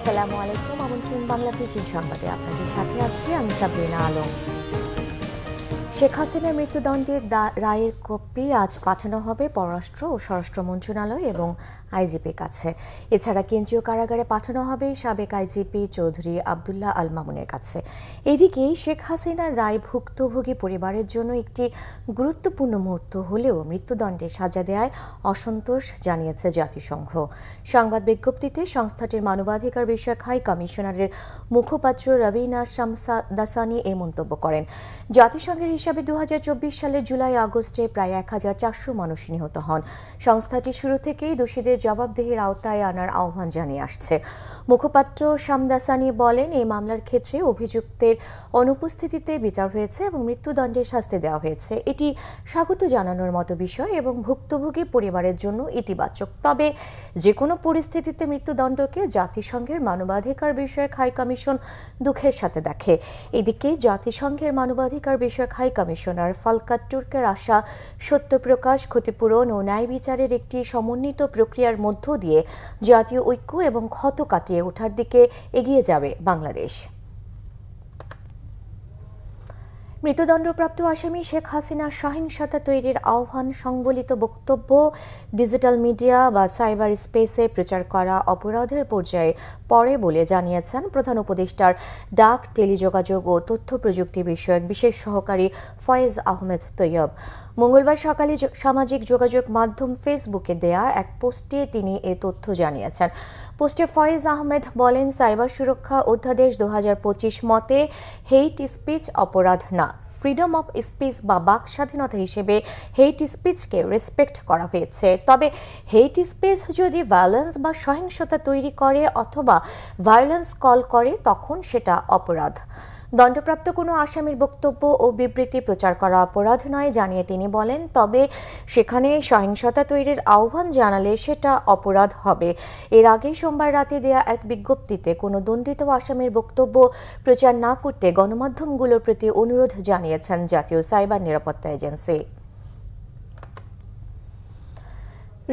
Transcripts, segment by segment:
আসসালামু আলাইকুম। আমন্ত্রণ বাংলা ভিশন সংবাদে আপনাদের সাথে আছি আমি সাবরিনা আলম। শেখ হাসিনার মৃত্যুদণ্ডের রায়ের কপি আজ পাঠানো হবে পররাষ্ট্র ও স্বরাষ্ট্র মন্ত্রণালয় এবং আইজিপির কাছে। এছাড়া কেন্দ্রীয় কারাগারে পাঠানো হবে সাবেক আইজিপি চৌধুরী আবদুল্লাহ আল মামুনের কাছে। এদিকে শেখ হাসিনার রায় ভুক্তভোগী পরিবারের জন্য একটি গুরুত্বপূর্ণ মুহূর্ত হলেও মৃত্যুদণ্ডে সাজা দেয়ায় অসন্তোষ জানিয়েছে জাতিসংঘ। সংবাদ বিজ্ঞপ্তিতে সংস্থাটির মানবাধিকার বিষয়ক হাই কমিশনারের মুখপাত্র রবিনা শামসাদাসানি এই মন্তব্য করেন। জাতিসংঘের হিসাবে 2024 সালের জুলাই আগস্টে প্রায় 1400 মানুষ নিহত হন। সংস্থাটি শুরু থেকেই দোষীদের জবাবদিহির আওতায় আনার আহ্বান জানিয়ে আসছে। মুখপাত্র শামদাসানি বলেন, এই মামলার ক্ষেত্রে অভিযুক্তের অনুপস্থিতিতে বিচার হয়েছে এবং মৃত্যুদণ্ডের শাস্তি দেওয়া হয়েছে। এটি স্বাগত জানানোর মতো বিষয় এবং ভুক্তভোগী পরিবারের জন্য ইতিবাচক। তবে যে কোনো পরিস্থিতিতে মৃত্যুদণ্ডকে জাতিসংঘের মানবাধিকার বিষয়ক হাই কমিশন দুঃখের সাথে দেখে। এদিকে জাতিসংঘের মানবাধিকার বিষয়ক হাই কমিশনার ফালকার তুর্কের আশা সত্য প্রকাশ, ক্ষতিপূরণ ও ন্যায় বিচারের একটি সমন্বিত প্রক্রিয়ার মধ্য দিয়ে জাতীয় ঐক্য এবং ক্ষত কাটিয়ে ওঠার দিকে এগিয়ে যাবে বাংলাদেশ। মৃত্যুদণ্ডপ্রাপ্ত আসামি শেখ হাসিনার সহিংসতা তৈরির আহ্বান সংবলিত বক্তব্য ডিজিটাল মিডিয়া বা সাইবার স্পেসে প্রচার করা অপরাধের পর্যায়ে পড়ে বলে জানিয়েছেন প্রধান উপদেষ্টার ডাক, টেলিযোগাযোগ ও তথ্য প্রযুক্তি বিষয়ক বিশেষ সহকারী ফয়েজ আহমেদ তৈয়ব। মঙ্গলবার সকালে সামাজিক যোগাযোগ মাধ্যম ফেসবুকে দেয়া এক পোস্টে তিনি এ তথ্য জানিয়েছেন। পোস্টে ফয়েজ আহমেদ বলেন, সাইবার সুরক্ষা অধ্যাদেশ 2025 মতে হেইট স্পিচ অপরাধ না। ফ্রিডম অফ স্পিচ বা বাক স্বাধীনতা হিসেবে হেইট স্পিচকে রেসপেক্ট করা হয়েছে। তবে হেইট স্পিচ যদি ভায়োলেন্স বা সহিংসতা তৈরি করে অথবা ভায়োলেন্স কল করে তখন সেটা অপরাধ। দণ্ডপ্রাপ্ত কোনো আসামির বক্তব্য ও বিবৃতি প্রচার করা অপরাধ নয় জানিয়ে তিনি বলেন, তবে সেখানে সহিংসতা তৈরির আহ্বান জানালে সেটা অপরাধ হবে। এর আগে সোমবার রাতে দেয়া এক বিজ্ঞপ্তিতে কোনো দণ্ডিত আসামির বক্তব্য প্রচার না করতে গণমাধ্যমগুলোর প্রতি অনুরোধ জানিয়েছেন জাতীয় সাইবার নিরাপত্তা এজেন্সি।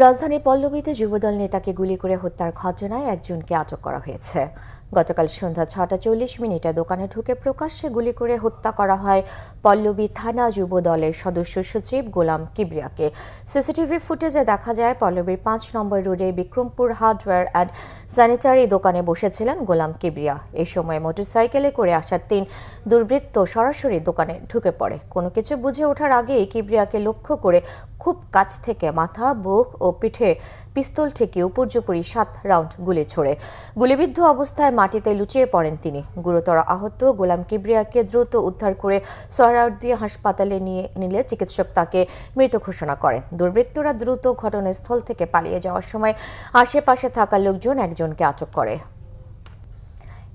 রাজধানীর পল্লবীতে যুবদল নেতাকে গুলি করে হত্যার ঘটনায় একজনকে আটক করা হয়েছে। গতকাল সন্ধ্যা 6টা 40 দোকানে ঢুকে প্রকাশ্যে গুলি করে হত্যা করা হয় পল্লবী থানা যুব দলের সদস্য সচিব গোলাম কিবরিয়াকে। সিসিটিভি ফুটেজে দেখা যায় পল্লবীর 5 নম্বর রোডে বিক্রমপুর হার্ডওয়্যার অ্যান্ড স্যানিটারি দোকানে বসেছিলেন গোলাম কিবরিয়া। এ সময় মোটরসাইকেলে করে আসা 3 দুর্বৃত্ত সরাসরি দোকানে ঢুকে পড়ে। কোনো কিছু বুঝে ওঠার আগেই কিবরিয়াকে লক্ষ্য করে খুব কাছ থেকে মাথা, বুক ও পিঠে পিস্তল ঠেকিয়ে উপর্যুপরি 7 রাউন্ড গুলি ছোড়ে। গুলিবিদ্ধ অবস্থায় মাটিতে লুটিয়ে পড়েন তিনি। গুরুতর আহত গোলাম কিবরিয়াকে দ্রুত উদ্ধার করে সোহরাওয়ার্দী হাসপাতালে নিয়ে নিলে চিকিৎসক তাকে মৃত ঘোষণা করেন। দুর্বৃত্তরা দ্রুত ঘটনাস্থল থেকে পালিয়ে যাওয়ার সময় আশেপাশে থাকা লোকজন একজনকে আটক করে।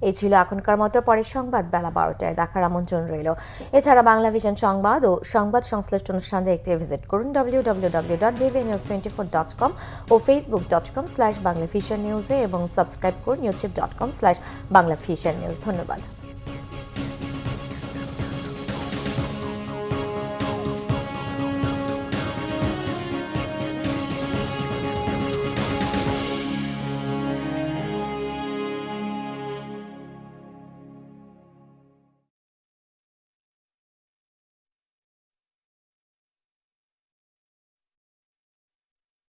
এই ছিল এখনকার মতো। পরের সংবাদ বেলা 12টায় দেখার আমন্ত্রণ রইল। এছাড়া বাংলা ভিশন সংবাদ ও সংবাদ সংশ্লিষ্ট অনুষ্ঠান দেখতে ভিজিট করুন www.tvnews24.com ও facebook.com/banglavisionnews এবং সাবস্ক্রাইব করুন youtube.com/banglavisionnews। ধন্যবাদ।